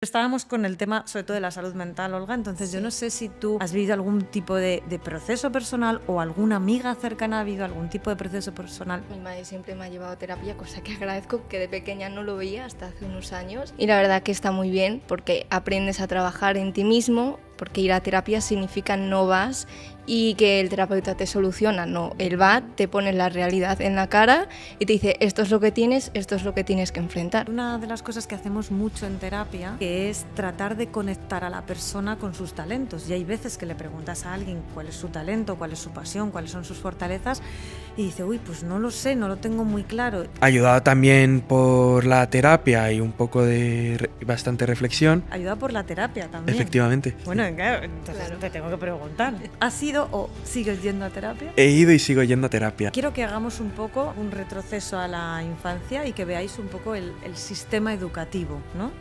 Estábamos con el tema, sobre todo de la salud mental, Olga, entonces yo no sé si tú has vivido algún tipo de proceso personal o alguna amiga cercana ha vivido algún tipo de proceso personal. Mi madre siempre me ha llevado a terapia, cosa que agradezco, que de pequeña no lo veía hasta hace unos años. Y la verdad que está muy bien porque aprendes a trabajar en ti mismo, porque ir a terapia significa no vas y que el terapeuta te soluciona, no, él va, te pone la realidad en la cara y te dice esto es lo que tienes, esto es lo que tienes que enfrentar. Una de las cosas que hacemos mucho en terapia que es tratar de conectar a la persona con sus talentos, y hay veces que le preguntas a alguien cuál es su talento, cuál es su pasión, cuáles son sus fortalezas y dice, uy, pues no lo sé, no lo tengo muy claro. Ayudado también por la terapia y un poco de bastante reflexión. Ayuda por la terapia también. Efectivamente. Bueno, claro, entonces Claro. te tengo que preguntar, ¿has ido o sigues yendo a terapia? He ido y sigo yendo a terapia. Quiero que hagamos un poco un retroceso a la infancia y que veáis un poco el sistema educativo, ¿no?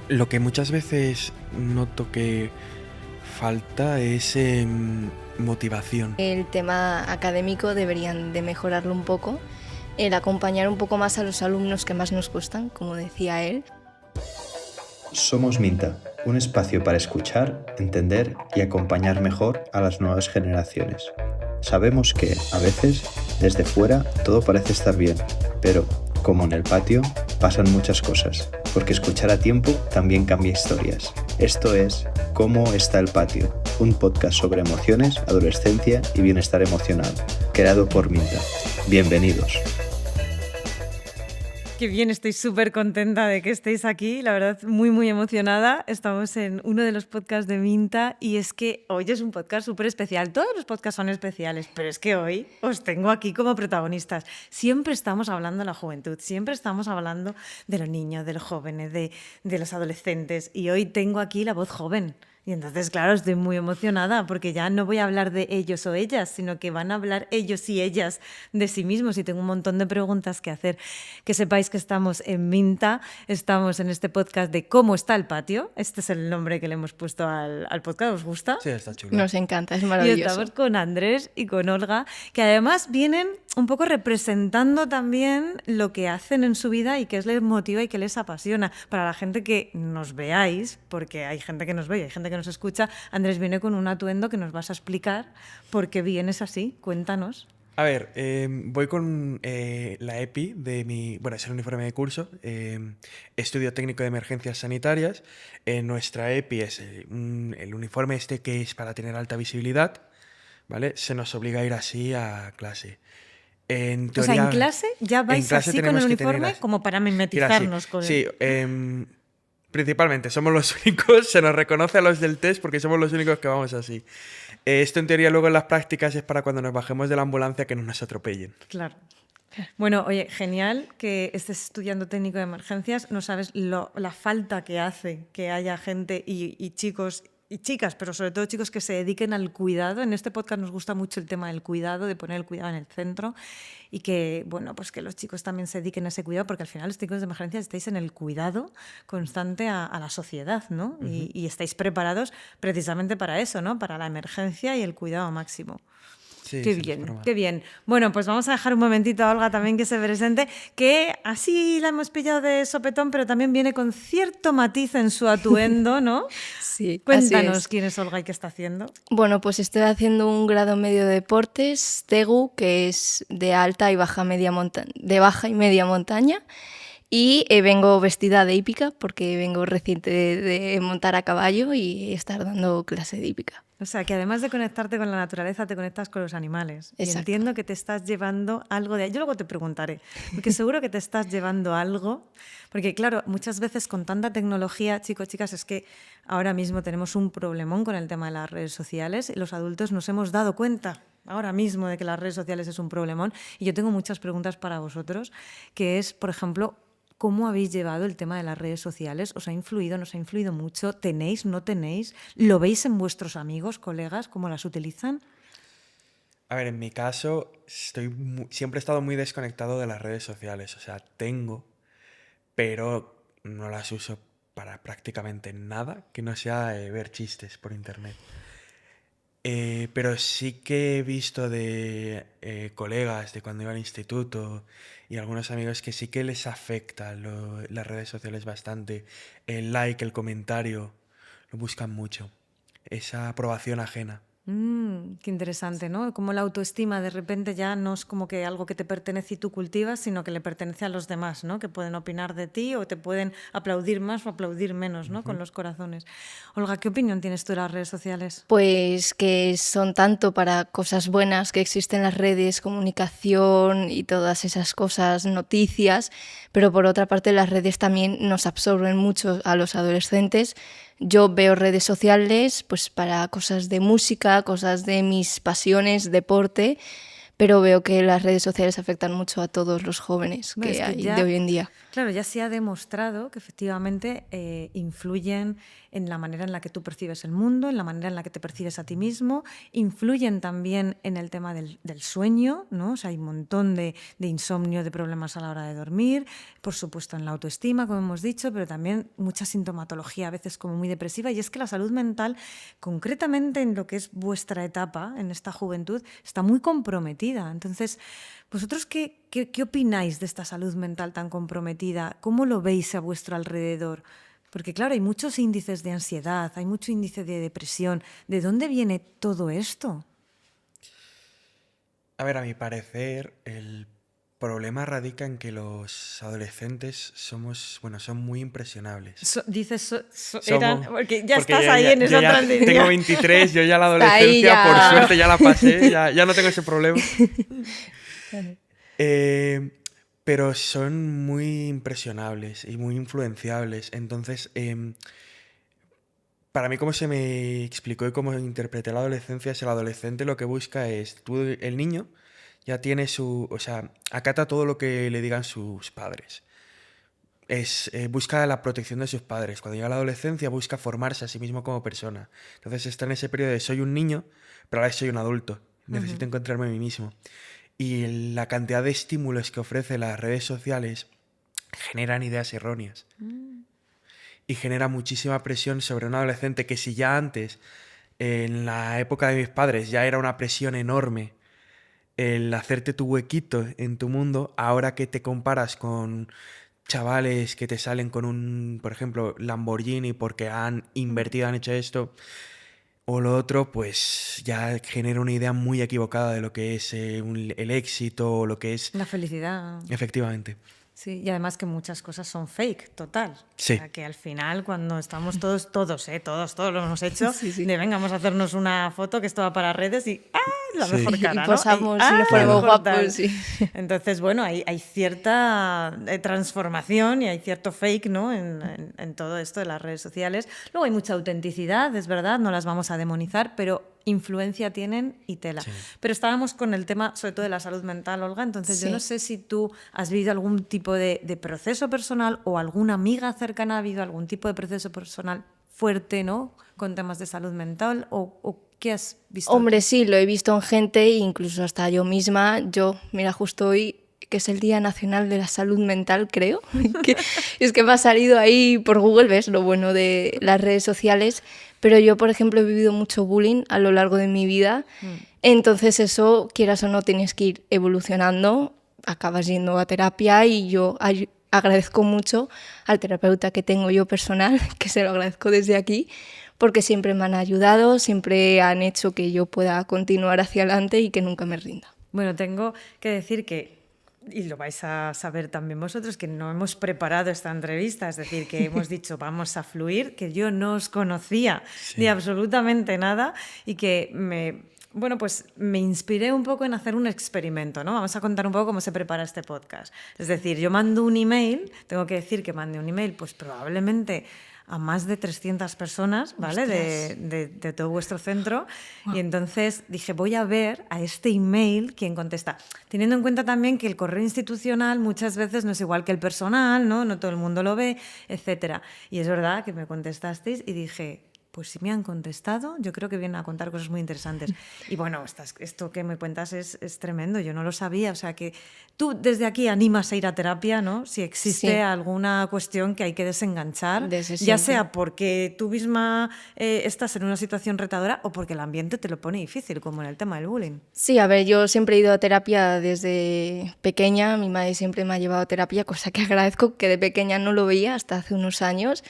Lo que muchas veces noto que falta es motivación. El tema académico deberían de mejorarlo un poco, el acompañar un poco más a los alumnos que más nos cuestan, como decía él. Somos Minta, un espacio para escuchar, entender y acompañar mejor a las nuevas generaciones. Sabemos que, a veces, desde fuera todo parece estar bien, pero, como en el patio, pasan muchas cosas, porque escuchar a tiempo también cambia historias. Esto es ¿Cómo está el patio?, un podcast sobre emociones, adolescencia y bienestar emocional, creado por Minta. Bienvenidos. Qué bien, estoy súper contenta de que estéis aquí, la verdad muy emocionada. Estamos en uno de los podcasts de Minta y es que hoy es un podcast súper especial. Todos los podcasts son especiales, pero es que hoy os tengo aquí como protagonistas. Siempre estamos hablando de la juventud, siempre estamos hablando de los niños, de los jóvenes, de los adolescentes y hoy tengo aquí la voz joven. Y entonces, claro, estoy muy emocionada porque ya no voy a hablar de ellos o ellas, sino que van a hablar ellos y ellas de sí mismos y tengo un montón de preguntas que hacer. Que sepáis que estamos en Minta, estamos en este podcast de ¿Cómo está el patio? Este es el nombre que le hemos puesto al podcast, ¿os gusta? Sí, está chulo. Nos encanta, es Y maravilloso. estamos con Andrés y con Olga, que además vienen un poco representando también lo que hacen en su vida y qué les motiva y qué les apasiona. Para la gente que nos veáis, porque hay gente que nos ve y hay gente que nos escucha, Andrés viene con un atuendo que nos vas a explicar por qué vienes así. Cuéntanos. A ver, voy con la EPI de mi... Bueno, es el uniforme de curso. Estudio técnico de emergencias sanitarias. Nuestra EPI es el uniforme este que es para tener alta visibilidad, ¿vale? Se nos obliga a ir así a clase. En O sea, teoría, en clase ya vais en clase así con tenemos el que tener uniforme así. como para Ir así. mimetizarnos con Sí, él. principalmente somos los únicos, se nos reconoce a los del test porque somos los únicos que vamos así. Esto en teoría luego en las prácticas es para cuando nos bajemos de la ambulancia que no nos atropellen. Claro. Bueno, oye, genial que estés estudiando técnico de emergencias. No sabes la falta que hace que haya gente y chicos y chicas, pero sobre todo chicos que se dediquen al cuidado. En este podcast nos gusta mucho el tema del cuidado, de poner el cuidado en el centro y que, bueno, pues que los chicos también se dediquen a ese cuidado, porque al final los técnicos de emergencias estáis en el cuidado constante a la sociedad, ¿no? Y estáis preparados precisamente para eso, ¿no? Para la emergencia y el cuidado máximo. Sí, Qué se nos bien, forma. qué bien. Bueno, pues vamos a dejar un momentito a Olga también que se presente, que así la hemos pillado de sopetón, pero también viene con cierto matiz en su atuendo, ¿no? Sí, Cuéntanos así es. quién es Olga y qué está haciendo. Bueno, pues estoy haciendo un grado medio de deportes, TEGU, que es de alta y baja de baja y media montaña. Y vengo vestida de hípica porque vengo reciente de montar a caballo y estar dando clase de hípica. O sea, que además de conectarte con la naturaleza, te conectas con los animales. Y Exacto. entiendo que te estás llevando algo de ahí. Yo luego te preguntaré, porque seguro que te estás llevando algo. Porque claro, muchas veces con tanta tecnología, chicos, chicas, es que ahora mismo tenemos un problemón con el tema de las redes sociales y los adultos nos hemos dado cuenta ahora mismo de que las redes sociales es un problemón. Y yo tengo muchas preguntas para vosotros, que es, por ejemplo, ¿cómo habéis llevado el tema de las redes sociales? ¿Os ha influido? ¿Nos ha influido mucho? ¿Tenéis? ¿No tenéis? ¿Lo veis en vuestros amigos, colegas, cómo las utilizan? A ver, en mi caso, siempre he estado muy desconectado de las redes sociales. O sea, tengo, pero no las uso para prácticamente nada que no sea ver chistes por internet. Pero sí que he visto de colegas de cuando iba al instituto y algunos amigos que sí que les afecta las redes sociales bastante. El like, el comentario, lo buscan mucho. Esa aprobación ajena. Qué interesante, ¿no? Como la autoestima de repente ya no es como que algo que te pertenece y tú cultivas, sino que le pertenece a los demás, ¿no? Que pueden opinar de ti o te pueden aplaudir más o aplaudir menos, ¿no? Con los corazones. Olga, ¿qué opinión tienes tú de las redes sociales? Pues que son tanto para cosas buenas que existen las redes, comunicación y todas esas cosas, noticias, pero por otra parte las redes también nos absorben mucho a los adolescentes. Yo veo redes sociales pues para cosas de música, cosas de mis pasiones, deporte, pero veo que las redes sociales afectan mucho a todos los jóvenes Bueno, que es que hay ya, de hoy en día. claro, ya se ha demostrado que efectivamente influyen en la manera en la que tú percibes el mundo, en la manera en la que te percibes a ti mismo, influyen también en el tema del sueño, ¿no? O sea, hay un montón de insomnio, de problemas a la hora de dormir, por supuesto en la autoestima, como hemos dicho, pero también mucha sintomatología, a veces como muy depresiva, y es que la salud mental, concretamente en lo que es vuestra etapa, en esta juventud, está muy comprometida. Entonces, ¿vosotros qué opináis de esta salud mental tan comprometida? ¿Cómo lo veis a vuestro alrededor? Porque claro, hay muchos índices de ansiedad, hay mucho índice de depresión. ¿De dónde viene todo esto? A ver, a mi parecer, el problema radica en que los adolescentes son muy impresionables. Eran, Somos- porque ya porque estás yo ahí ya- en yo esa ya transición. tengo 23, yo ya la Está ahí adolescencia, ya. por suerte, ya la pasé, ya no tengo ese problema. Eh, pero son muy impresionables y muy influenciables. Entonces, para mí, como se me explicó y cómo interpreté la adolescencia, es el adolescente lo que busca es, el niño ya tiene o sea, acata todo lo que le digan sus padres. Busca la protección de sus padres. Cuando llega a la adolescencia busca formarse a sí mismo como persona. Entonces está en ese periodo de soy un niño, pero ahora soy un adulto. Necesito encontrarme a mí mismo. Y la cantidad de estímulos que ofrecen las redes sociales generan ideas erróneas. Y genera muchísima presión sobre un adolescente que si ya antes, en la época de mis padres, ya era una presión enorme el hacerte tu huequito en tu mundo, ahora que te comparas con chavales que te salen con un, por ejemplo, Lamborghini porque han invertido, han hecho esto o lo otro, pues ya genera una idea muy equivocada de lo que es el éxito o lo que es La felicidad. efectivamente. Sí, y además que muchas cosas son fake, total. Sí. O sea, que al final, cuando estamos todos lo hemos hecho, Sí, sí. de venga, vamos a hacernos una foto que esto va para redes y ¡ah! La Sí. mejor Y cara, ¿no? posamos, ¡ah! si no fuéramos la mejor tal! guapos, sí. Entonces, bueno, hay cierta transformación y hay cierto fake, ¿no? En todo esto de las redes sociales. Luego hay mucha autenticidad, es verdad, no las vamos a demonizar, pero influencia tienen y tela. Sí. Pero estábamos con el tema, sobre todo de la salud mental, Olga, entonces yo Sí. no sé si tú has vivido algún tipo de proceso personal o alguna amiga cercana ha vivido algún tipo de proceso personal fuerte, ¿no? Con temas de salud mental o ¿qué has visto? Hombre, sí, lo he visto en gente, incluso hasta yo misma. Mira, justo hoy, que es el Día Nacional de la Salud Mental, creo, es que me ha salido ahí por Google, ves lo bueno de las redes sociales, pero yo, por ejemplo, he vivido mucho bullying a lo largo de mi vida, entonces eso, quieras o no, tienes que ir evolucionando, acabas yendo a terapia y yo agradezco mucho al terapeuta que tengo yo personal, que se lo agradezco desde aquí, porque siempre me han ayudado, siempre han hecho que yo pueda continuar hacia adelante y que nunca me rinda. Bueno, tengo que decir que, y lo vais a saber también vosotros, que no hemos preparado esta entrevista, es decir, que hemos dicho vamos a fluir, que yo no os conocía de absolutamente nada y que pues me inspiré un poco en hacer un experimento, ¿no? Vamos a contar un poco cómo se prepara este podcast. Es decir, yo mando un email, tengo que decir que mandé un email, pues probablemente a más de 300 personas, ¿vale? De todo vuestro centro. Wow. Y entonces dije, voy a ver a este email quién contesta. Teniendo en cuenta también que el correo institucional muchas veces no es igual que el personal, ¿no? No todo el mundo lo ve, etcétera. Y es verdad que me contestasteis y dije, pues sí me han contestado, yo creo que vienen a contar cosas muy interesantes. Y bueno, esto que me cuentas es tremendo, yo no lo sabía. O sea que tú desde aquí animas a ir a terapia, ¿no? Si existe alguna cuestión que hay que desenganchar, ya sea porque tú misma estás en una situación retadora o porque el ambiente te lo pone difícil, como en el tema del bullying. Sí, a ver, yo siempre he ido a terapia desde pequeña, mi madre siempre me ha llevado a terapia, cosa que agradezco, que de pequeña no lo veía hasta hace unos años.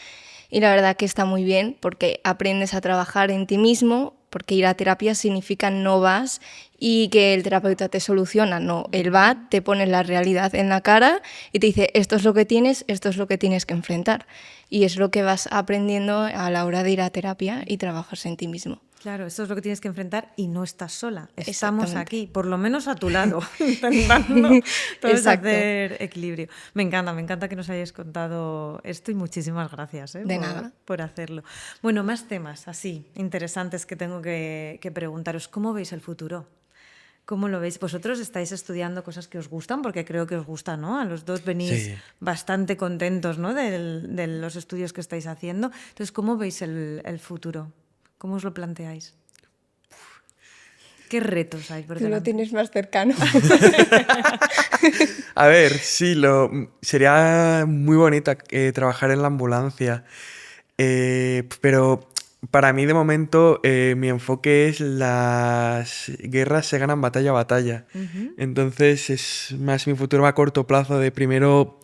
Y la verdad que está muy bien porque aprendes a trabajar en ti mismo, porque ir a terapia significa no vas y que el terapeuta te soluciona, no, él va, te pone la realidad en la cara y te dice esto es lo que tienes, esto es lo que tienes que enfrentar. Y es lo que vas aprendiendo a la hora de ir a terapia y trabajas en ti mismo. Claro, eso es lo que tienes que enfrentar y no estás sola. Estamos aquí, por lo menos a tu lado, intentando todos hacer equilibrio. Me encanta que nos hayas contado esto y muchísimas gracias nada. Por hacerlo. Bueno, más temas así interesantes que tengo que preguntaros. ¿Cómo veis el futuro? ¿Cómo lo veis? Vosotros estáis estudiando cosas que os gustan, porque creo que os gustan, ¿no? A los dos venís bastante contentos, ¿no? de los estudios que estáis haciendo. Entonces, ¿cómo veis el futuro? ¿Cómo os lo planteáis? ¿Qué retos hay por delante? Tú lo tienes más cercano. A ver, sí, sería muy bonito trabajar en la ambulancia, pero para mí de momento mi enfoque es las guerras se ganan batalla a batalla. Entonces es más mi futuro a corto plazo de primero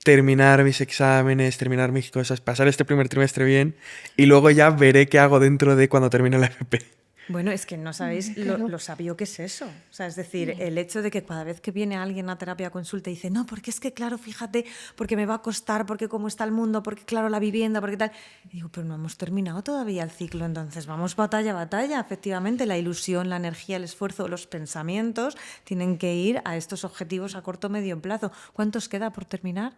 terminar mis exámenes, terminar mis cosas, pasar este primer trimestre bien y luego ya veré qué hago dentro de cuando termine la FP. Bueno, es que no sabéis lo sabio que es eso. O sea, es decir, el hecho de que cada vez que viene alguien a terapia a consulta y dice, no, porque es que claro, fíjate, porque me va a costar, porque cómo está el mundo, porque claro, la vivienda, porque tal. Y digo, pero no hemos terminado todavía el ciclo, entonces vamos batalla a batalla. Efectivamente, la ilusión, la energía, el esfuerzo, los pensamientos tienen que ir a estos objetivos a corto o medio plazo. ¿Cuánto os queda por terminar?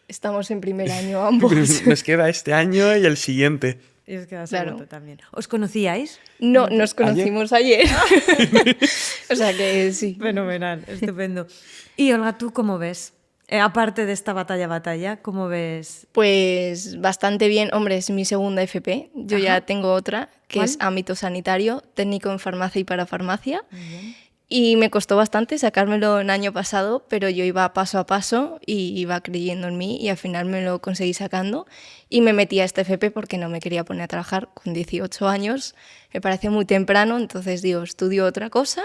Estamos en primer año ambos. Nos queda este año y el siguiente. Y os queda segundo también. ¿Os conocíais? No, nos conocimos ayer. O sea que sí. Fenomenal, estupendo. Y Olga, ¿tú cómo ves? Aparte de esta batalla, ¿cómo ves? Pues bastante bien. Hombre, es mi segunda FP. Yo ya tengo otra, que es ámbito sanitario, técnico en farmacia y parafarmacia. Muy bien. Y me costó bastante sacármelo el año pasado, pero yo iba paso a paso y iba creyendo en mí y al final me lo conseguí sacando y me metí a este FP porque no me quería poner a trabajar con 18 años. Me pareció muy temprano, entonces digo, estudio otra cosa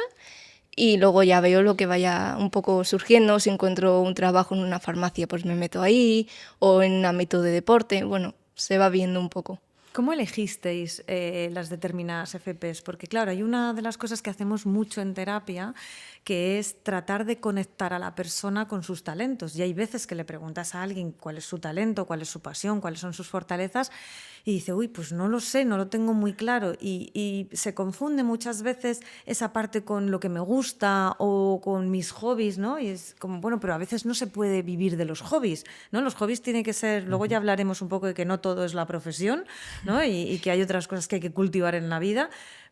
y luego ya veo lo que vaya un poco surgiendo. Si encuentro un trabajo en una farmacia, pues me meto ahí, o en un ámbito de deporte. Bueno, se va viendo un poco. ¿Cómo elegisteis las determinadas FPs? Porque claro, hay una de las cosas que hacemos mucho en terapia, que es tratar de conectar a la persona con sus talentos. Y hay veces que le preguntas a alguien cuál es su talento, cuál es su pasión, cuáles son sus fortalezas, y dice, uy, pues no lo sé, no lo tengo muy claro. Y se confunde muchas veces esa parte con lo que me gusta o con mis hobbies, ¿no? Y es como, bueno, pero a veces no se puede vivir de los hobbies, ¿no? Los hobbies tienen que ser, luego ya hablaremos un poco de que no todo es la profesión, ¿no? Y que hay otras cosas que hay que cultivar en la vida,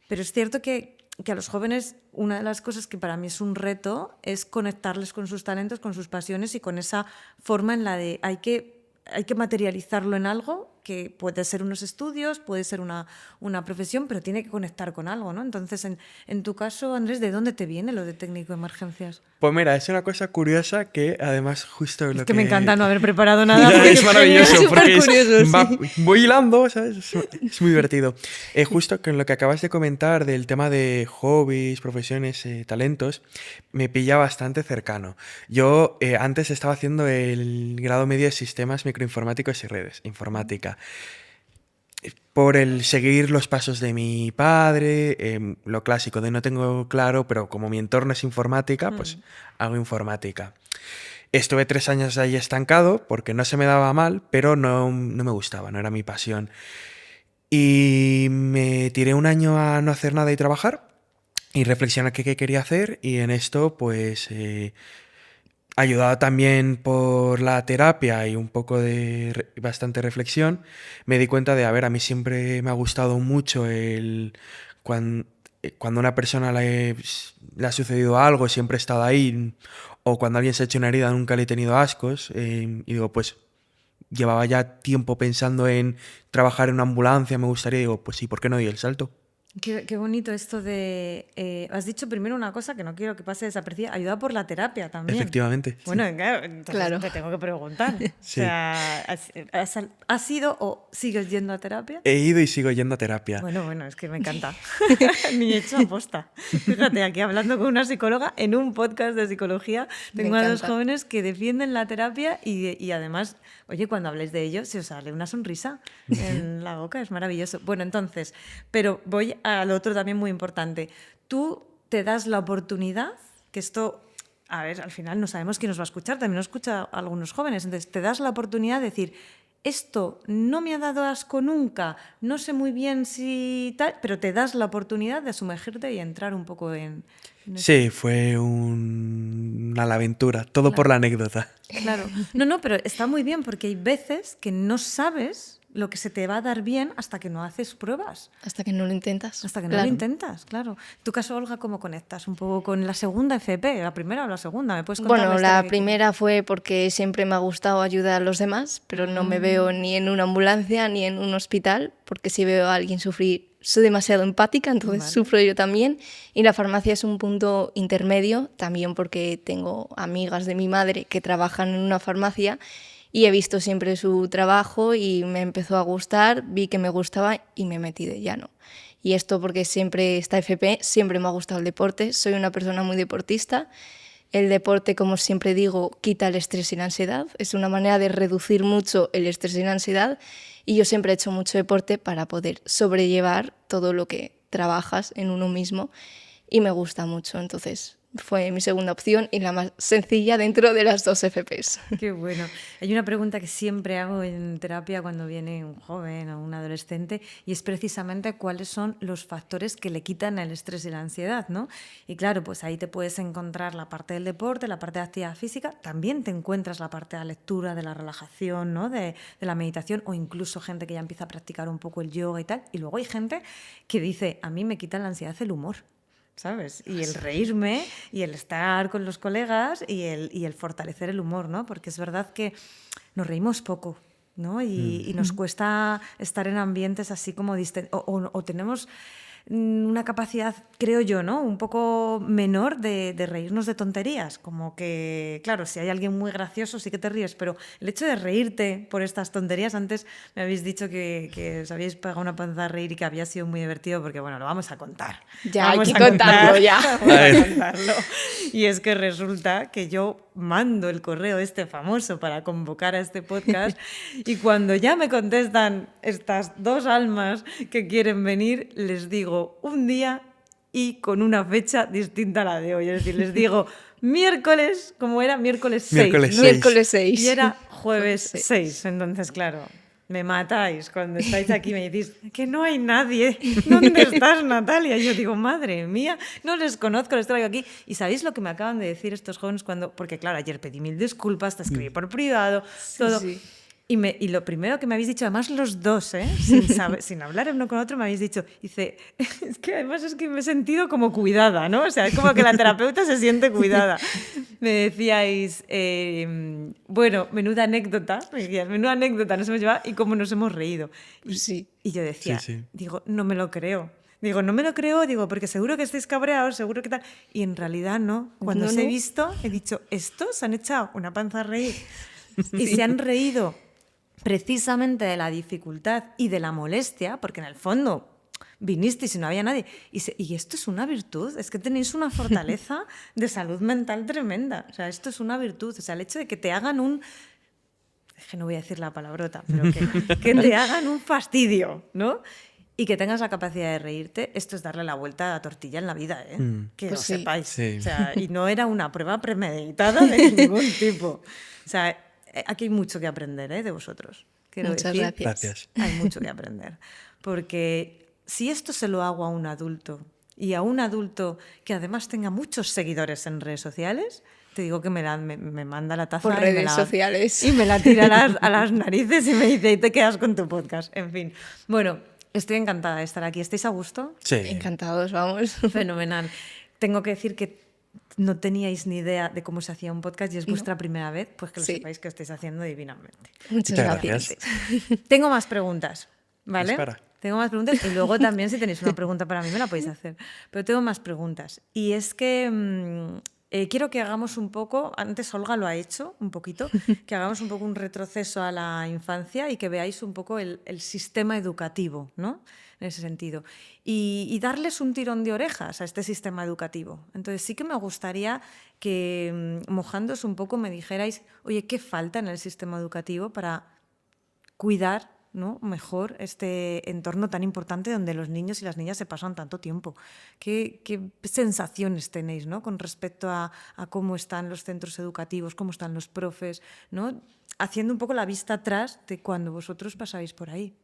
pero es cierto que a los jóvenes una de las cosas que para mí es un reto es conectarles con sus talentos, con sus pasiones y con esa forma en la de hay que materializarlo en algo que puede ser unos estudios, puede ser una profesión, pero tiene que conectar con algo, ¿no? Entonces, en tu caso, Andrés, ¿de dónde te viene lo de técnico de emergencias? Pues mira, es una cosa curiosa que además justo es que me encanta no haber preparado nada. Es maravilloso, porque curioso, voy hilando, ¿sabes? Es muy divertido. Justo con lo que acabas de comentar del tema de hobbies, profesiones, talentos, me pilla bastante cercano. Yo antes estaba haciendo el grado medio de sistemas microinformáticos y redes, informática. Por el seguir los pasos de mi padre, lo clásico de no tengo claro, pero como mi entorno es informática, pues hago informática. Estuve 3 años ahí estancado porque no se me daba mal, pero no me gustaba, no era mi pasión. Y me tiré un año a no hacer nada y trabajar y reflexionar qué quería hacer, y en esto pues ayudado también por la terapia y un poco de bastante reflexión, me di cuenta de, a ver, a mí siempre me ha gustado mucho cuando una persona le ha sucedido algo, siempre he estado ahí, o cuando alguien se ha hecho una herida nunca le he tenido ascos, y digo, pues llevaba ya tiempo pensando en trabajar en una ambulancia, me gustaría, digo, pues sí, ¿por qué no doy el salto? Qué bonito esto de... has dicho primero una cosa que no quiero que pase desapercibida, ayuda por la terapia también. Efectivamente. Bueno, claro, entonces Claro. te tengo que preguntar. Sí. O sea, ¿has ido o sigues yendo a terapia? He ido y sigo yendo a terapia. Bueno, es que me encanta. Ni hecho aposta. Fíjate, aquí hablando con una psicóloga en un podcast de psicología, Me tengo a dos encanta. jóvenes que defienden la terapia y además, oye, cuando habléis de ello, se os sale una sonrisa en la boca, es maravilloso. Bueno, entonces, pero voy al otro también muy importante. Tú te das la oportunidad, que esto, a ver, al final no sabemos quién nos va a escuchar, también nos escucha a algunos jóvenes, entonces te das la oportunidad de decir, esto no me ha dado asco nunca, no sé muy bien si tal, pero te das la oportunidad de sumergirte y entrar un poco en Sí, fue una aventura, todo por la anécdota. Claro. No, pero está muy bien porque hay veces que no sabes lo que se te va a dar bien hasta que no haces pruebas. Hasta que no lo intentas. Hasta que no Claro. lo intentas, claro. En tu caso, Olga, ¿cómo conectas un poco con la segunda FP? ¿La primera o la segunda? ¿Me puedes contar Bueno, historia la que- primera fue porque siempre me ha gustado ayudar a los demás, pero no me veo ni en una ambulancia ni en un hospital, porque si veo a alguien sufrir, soy demasiado empática, entonces Vale. sufro yo también. Y la farmacia es un punto intermedio, también porque tengo amigas de mi madre que trabajan en una farmacia y he visto siempre su trabajo y me empezó a gustar, vi que me gustaba y me metí de lleno. Y esto porque siempre esta FP, siempre me ha gustado el deporte, soy una persona muy deportista. El deporte, como siempre digo, quita el estrés y la ansiedad. Es una manera de reducir mucho el estrés y la ansiedad. Y yo siempre he hecho mucho deporte para poder sobrellevar todo lo que trabajas en uno mismo. Y me gusta mucho. Entonces, fue mi segunda opción y la más sencilla dentro de las dos FPs. Qué bueno. Hay una pregunta que siempre hago en terapia cuando viene un joven o un adolescente y es precisamente cuáles son los factores que le quitan el estrés y la ansiedad, ¿no? Y claro, pues ahí te puedes encontrar la parte del deporte, la parte de actividad física, también te encuentras la parte de la lectura, de la relajación, ¿no? De la meditación o incluso gente que ya empieza a practicar un poco el yoga y tal. Y luego hay gente que dice, a mí me quita la ansiedad el humor. ¿Sabes? Y el reírme y el estar con los colegas y el fortalecer el humor, ¿no? Porque es verdad que nos reímos poco, ¿no? Y nos cuesta estar en ambientes así como o tenemos una capacidad, creo yo, ¿no? Un poco menor de reírnos de tonterías. Como que, claro, si hay alguien muy gracioso sí que te ríes, pero el hecho de reírte por estas tonterías, antes me habéis dicho que os habíais pegado una panza a reír y que había sido muy divertido, porque bueno, lo vamos a contar. Ya, hay Vamos que a contarlo, ya. Vamos a contarlo. Y es que resulta que yo mando el correo este famoso para convocar a este podcast y cuando ya me contestan estas dos almas que quieren venir, les digo un día y con una fecha distinta a la de hoy. Es decir, les digo miércoles, ¿cómo era? Miércoles 6. Miércoles ¿no? 6. Miércoles 6. Y era jueves Jueves 6. Entonces, claro, me matáis cuando estáis aquí y me decís que no hay nadie. ¿Dónde estás, Natalia? Y yo digo, madre mía, no les conozco, les traigo aquí. ¿Y sabéis lo que me acaban de decir estos jóvenes cuando...? Porque, claro, ayer pedí 1000 disculpas, te escribí por privado, todo... sí. Y lo primero que me habéis dicho, además los dos, sin hablar uno con otro, me habéis dicho, dice, es que además es que me he sentido como cuidada, ¿no? O sea, es como que la terapeuta se siente cuidada. Me decíais, bueno, menuda anécdota, me decías, menuda anécdota nos hemos llevado y cómo nos hemos reído. Sí. Y yo decía, Sí, sí. digo, no me lo creo. Digo, no me lo creo, digo, porque seguro que estáis cabreados, seguro que tal. Y en realidad no. Cuando No, os he no. visto, he dicho, estos se han echado una panza a reír y se han reído precisamente de la dificultad y de la molestia, porque en el fondo vinisteis y no había nadie. Y esto es una virtud, es que tenéis una fortaleza de salud mental tremenda. O sea, esto es una virtud. O sea, el hecho de que te hagan un... Es que no voy a decir la palabrota, pero que te hagan un fastidio, ¿no? Y que tengas la capacidad de reírte, esto es darle la vuelta a la tortilla en la vida, ¿eh? Que Pues lo sí. sepáis. Sí. O sea, y no era una prueba premeditada de ningún tipo. O sea, aquí hay mucho que aprender, ¿eh? De vosotros. Quiero Muchas decir, Gracias. hay mucho que aprender. Porque si esto se lo hago a un adulto, y a un adulto que además tenga muchos seguidores en redes sociales, te digo que me manda la taza Por y me redes la- sociales. y me la tira a las narices y me dice, y te quedas con tu podcast. En fin. Bueno, estoy encantada de estar aquí. ¿Estáis a gusto? Sí. Encantados, vamos. Fenomenal. Tengo que decir que no teníais ni idea de cómo se hacía un podcast y es vuestra primera vez, pues que lo Sí. sepáis que estáis haciendo divinamente. Muchas Muchas gracias. gracias. Tengo más preguntas, ¿vale? Dispara. Tengo más preguntas y luego también si tenéis una pregunta para mí me la podéis hacer. Pero tengo más preguntas. Y es que quiero que hagamos un poco, antes Olga lo ha hecho un poquito, que hagamos un poco un retroceso a la infancia y que veáis un poco el sistema educativo, ¿no? En ese sentido. Y darles un tirón de orejas a este sistema educativo. Entonces sí que me gustaría que, mojándoos un poco, me dijerais, oye, ¿qué falta en el sistema educativo para cuidar, ¿no?, mejor este entorno tan importante donde los niños y las niñas se pasan tanto tiempo? ¿Qué sensaciones tenéis, ¿no?, con respecto a cómo están los centros educativos, cómo están los profes, ¿no? Haciendo un poco la vista atrás de cuando vosotros pasabais por ahí.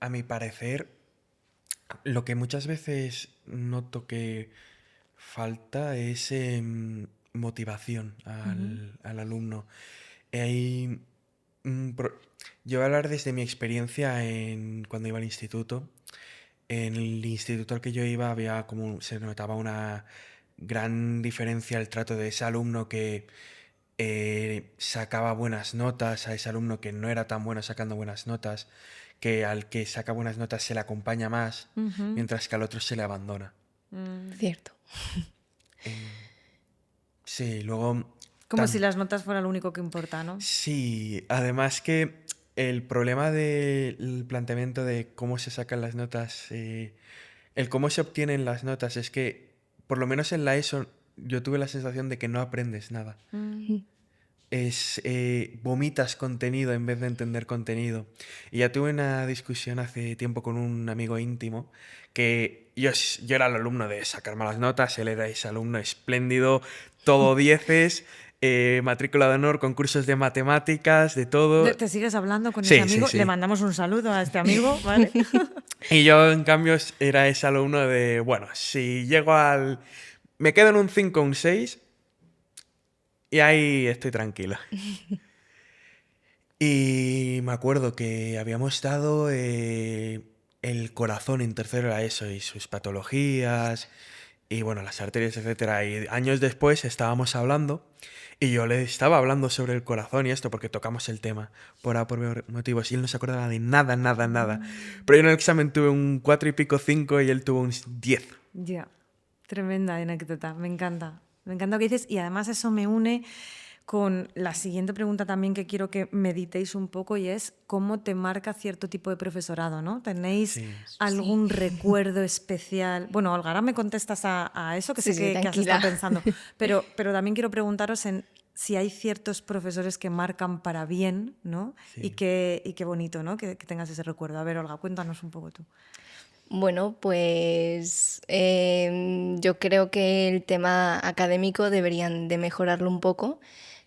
A mi parecer, lo que muchas veces noto que falta es motivación al alumno. Hay yo voy a hablar desde mi experiencia cuando iba al instituto. En el instituto al que yo iba se notaba una gran diferencia el trato de ese alumno que sacaba buenas notas, a ese alumno que no era tan bueno sacando buenas notas, que al que saca buenas notas se le acompaña más, mientras que al otro se le abandona. Cierto. Sí, luego... Como si las notas fueran lo único que importa, ¿no? Sí, además que el problema del planteamiento de cómo se sacan las notas, el cómo se obtienen las notas, es que, por lo menos en la ESO, yo tuve la sensación de que no aprendes nada. Vomitas contenido en vez de entender contenido. Y ya tuve una discusión hace tiempo con un amigo íntimo que yo era el alumno de sacar malas notas, él era ese alumno espléndido, todo dieces, matrícula de honor, concursos de matemáticas, de todo. ¿Te sigues hablando con Sí, ese amigo? sí, sí. Le mandamos un saludo a este amigo, ¿vale? Y yo, en cambio, era ese alumno de, bueno, si llego me quedo en un 5 o un 6 y ahí estoy tranquilo. Y me acuerdo que habíamos dado el corazón en tercero de la ESO y sus patologías y bueno, las arterias, etcétera. Y años después estábamos hablando y yo le estaba hablando sobre el corazón y esto porque tocamos el tema por motivos y él no se acordaba de nada, nada, nada. Pero yo en el examen tuve un 4 y pico 5 y él tuvo un 10. Ya, tremenda anécdota, me encanta. Me encanta lo que dices y además eso me une con la siguiente pregunta también que quiero que meditéis un poco y es cómo te marca cierto tipo de profesorado, ¿no? ¿Tenéis algún recuerdo especial? Bueno, Olga, ahora me contestas a eso, que Sí, sé que has tranquila. estado pensando, pero también quiero preguntaros si hay ciertos profesores que marcan para bien, ¿no? Sí. Y qué bonito, ¿no?, que tengas ese recuerdo. A ver, Olga, cuéntanos un poco tú. Bueno, pues yo creo que el tema académico deberían de mejorarlo un poco,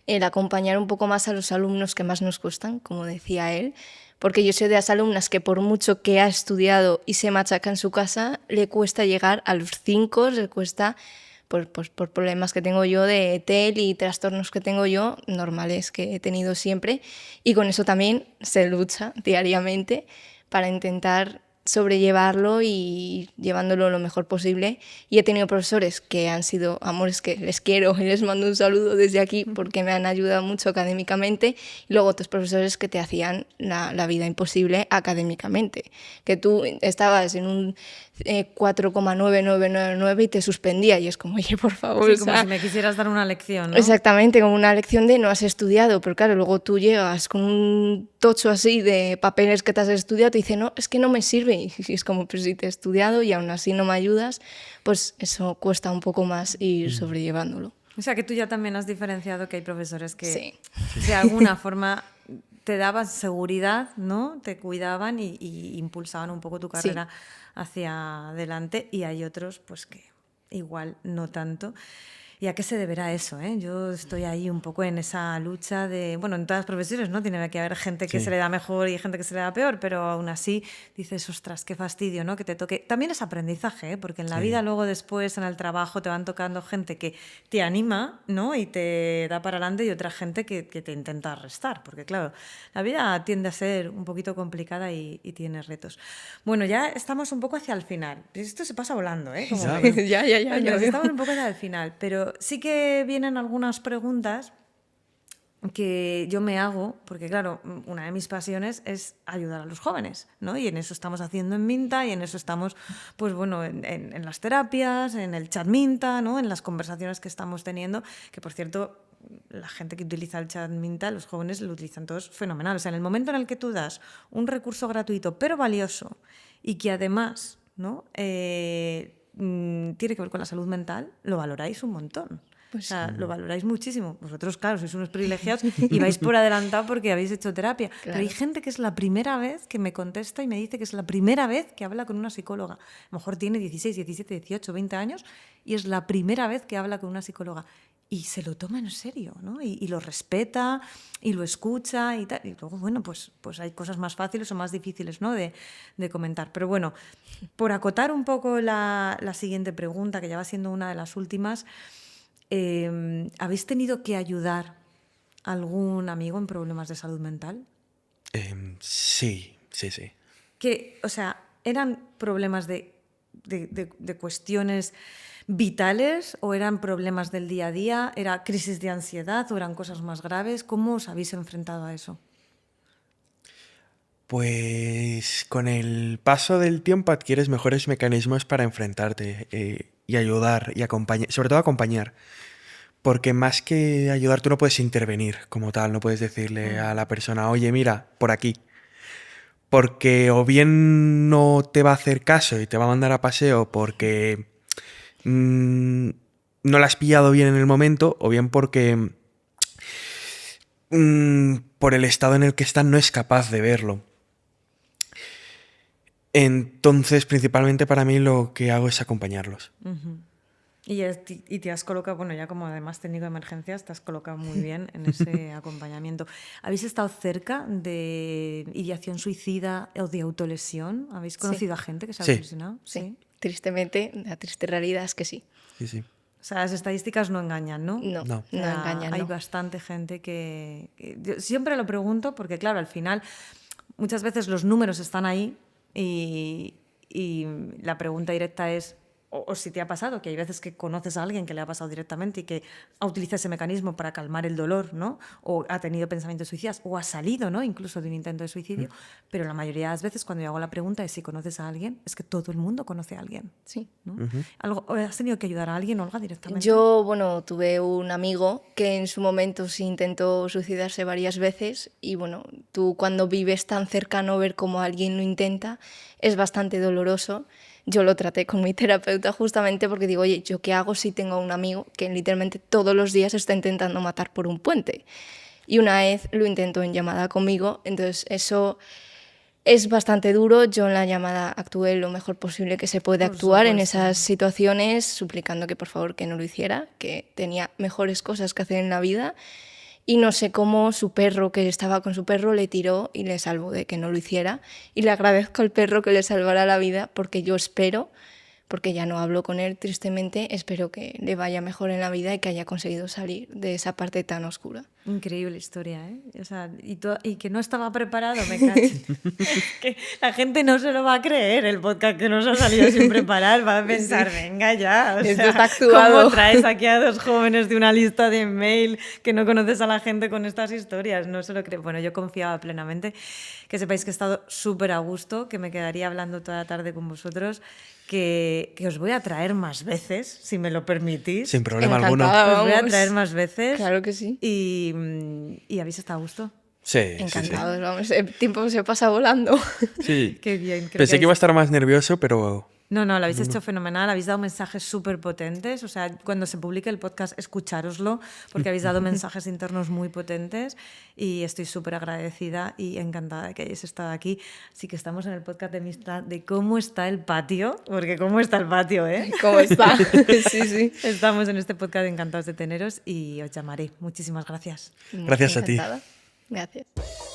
el acompañar un poco más a los alumnos que más nos cuestan, como decía él, porque yo soy de las alumnas que por mucho que ha estudiado y se machaca en su casa, le cuesta llegar a los 5, le cuesta por problemas que tengo yo de TEL y trastornos que tengo yo, normales que he tenido siempre, y con eso también se lucha diariamente para intentar sobrellevarlo y llevándolo lo mejor posible. Y he tenido profesores que han sido amores que les quiero y les mando un saludo desde aquí porque me han ayudado mucho académicamente, y luego otros profesores que te hacían la vida imposible académicamente, que tú estabas en un 4,9999 y te suspendía y es como, oye, por favor. Sí, como si me quisieras dar una lección, ¿no? Exactamente, como una lección de no has estudiado, pero claro, luego tú llegas con un tocho así de papeles que te has estudiado y te dice, no, es que no me sirve, y es como, pero si te he estudiado y aún así no me ayudas, pues eso cuesta un poco más ir sobrellevándolo. O sea, que tú ya también has diferenciado que hay profesores que Sí. de alguna forma te daban seguridad, ¿no? Te cuidaban y impulsaban un poco tu carrera hacia adelante, y hay otros pues que igual no tanto. ¿Y a qué se deberá eso? Yo estoy ahí un poco en esa lucha de, bueno, en todas las profesiones, ¿no? Tiene que haber gente que Sí. se le da mejor y gente que se le da peor, pero aún así dices, ostras, qué fastidio, ¿no? Que te toque. También es aprendizaje, ¿eh? Porque en la Sí. vida luego después en el trabajo te van tocando gente que te anima, ¿no? Y te da para adelante y otra gente que te intenta restar, porque claro, la vida tiende a ser un poquito complicada y tiene retos. Bueno, ya estamos un poco hacia el final. Esto se pasa volando, ¿eh? Como Ya, veis. bueno. ya Entonces, veo. estamos un poco hacia el final, pero sí que vienen algunas preguntas que yo me hago, porque claro, una de mis pasiones es ayudar a los jóvenes, ¿no? Y en eso estamos haciendo en Minta y en eso estamos, pues bueno, en las terapias, en el chat Minta, ¿no? En las conversaciones que estamos teniendo, que por cierto, la gente que utiliza el chat Minta, los jóvenes lo utilizan todos fenomenal. O sea, en el momento en el que tú das un recurso gratuito pero valioso y que además, ¿no? Tiene que ver con la salud mental, lo valoráis un montón. Pues o sea, lo valoráis muchísimo. Vosotros, claro, sois unos privilegiados y vais por adelantado porque habéis hecho terapia. Pero hay gente que es la primera vez que me contesta y me dice que es la primera vez que habla con una psicóloga. A lo mejor tiene 16, 17, 18, 20 años y es la primera vez que habla con una psicóloga. Y se lo toma en serio, ¿no? Y lo respeta y lo escucha y tal. Y luego, bueno, pues hay cosas más fáciles o más difíciles, ¿no? de comentar. Pero bueno, por acotar un poco la siguiente pregunta, que ya va siendo una de las últimas, ¿habéis tenido que ayudar a algún amigo en problemas de salud mental? Sí. Que, o sea, ¿eran problemas de cuestiones vitales o eran problemas del día a día? ¿Era crisis de ansiedad o eran cosas más graves? ¿Cómo os habéis enfrentado a eso? Pues con el paso del tiempo adquieres mejores mecanismos para enfrentarte y ayudar y acompañar, sobre todo acompañar. Porque más que ayudar, tú no puedes intervenir como tal, no puedes decirle a la persona, oye, mira, por aquí. Porque o bien no te va a hacer caso y te va a mandar a paseo porque no la has pillado bien en el momento, o bien porque por el estado en el que están no es capaz de verlo. Entonces, principalmente para mí lo que hago es acompañarlos. Uh-huh. Y te has colocado, bueno, ya como además técnico de emergencias, te has colocado muy bien en ese acompañamiento. ¿Habéis estado cerca de ideación suicida o de autolesión? ¿Habéis conocido a gente que se ha autolesionado? Sí. Tristemente, la triste realidad es que sí. Sí. O sea, las estadísticas no engañan, ¿no? No engañan. Hay no. bastante gente que... Yo siempre lo pregunto porque, claro, al final muchas veces los números están ahí y la pregunta directa es, o si te ha pasado, que hay veces que conoces a alguien que le ha pasado directamente y que ha utilizado ese mecanismo para calmar el dolor, ¿no? O ha tenido pensamientos suicidas, o ha salido, ¿no? Incluso de un intento de suicidio. Pero la mayoría de las veces cuando yo hago la pregunta de si conoces a alguien, es que todo el mundo conoce a alguien. Sí. ¿No? ¿Has tenido que ayudar a alguien, Olga, directamente? Yo, bueno, tuve un amigo que en su momento sí intentó suicidarse varias veces y, bueno, tú cuando vives tan cercano ver cómo alguien lo intenta es bastante doloroso. Yo lo traté con mi terapeuta justamente porque digo, oye, ¿yo qué hago si tengo un amigo que literalmente todos los días está intentando matar por un puente? Y una vez lo intentó en llamada conmigo, entonces eso es bastante duro. Yo en la llamada actué lo mejor posible que se puede actuar en esas situaciones, suplicando que por favor que no lo hiciera, que tenía mejores cosas que hacer en la vida. Y no sé cómo su perro, que estaba con su perro, le tiró y le salvó de que no lo hiciera. Y le agradezco al perro que le salvara la vida porque yo espero, porque ya no hablo con él tristemente, espero que le vaya mejor en la vida y que haya conseguido salir de esa parte tan oscura. Increíble historia, ¿eh? O sea, y que no estaba preparado, me cacho. Que la gente no se lo va a creer, el podcast que nos ha salido sin preparar, va a pensar, venga ya, o Esto sea, está actuado. ¿cómo traes aquí a dos jóvenes de una lista de mail que no conoces a la gente con estas historias? No se lo creo. Bueno, yo confiaba plenamente. Que sepáis que he estado súper a gusto, que me quedaría hablando toda la tarde con vosotros, que os voy a traer más veces, si me lo permitís. Sin problema Encantada, alguno. Os voy a vamos. traer más veces. Claro que sí. Y habéis estado a gusto. Sí. Encantados, vamos, el tiempo se pasa volando. Sí. Qué bien. Pensé que iba a estar más nervioso, pero No, lo habéis hecho fenomenal, habéis dado mensajes súper potentes, o sea, cuando se publique el podcast, escuchároslo, porque habéis dado mensajes internos muy potentes y estoy súper agradecida y encantada de que hayáis estado aquí. Así que estamos en el podcast de Minta de cómo está el patio, porque cómo está el patio, ¿eh? ¿Cómo está? Sí. Estamos en este podcast encantados de teneros y os llamaré. Muchísimas gracias. Gracias a ti. Encantada. Gracias.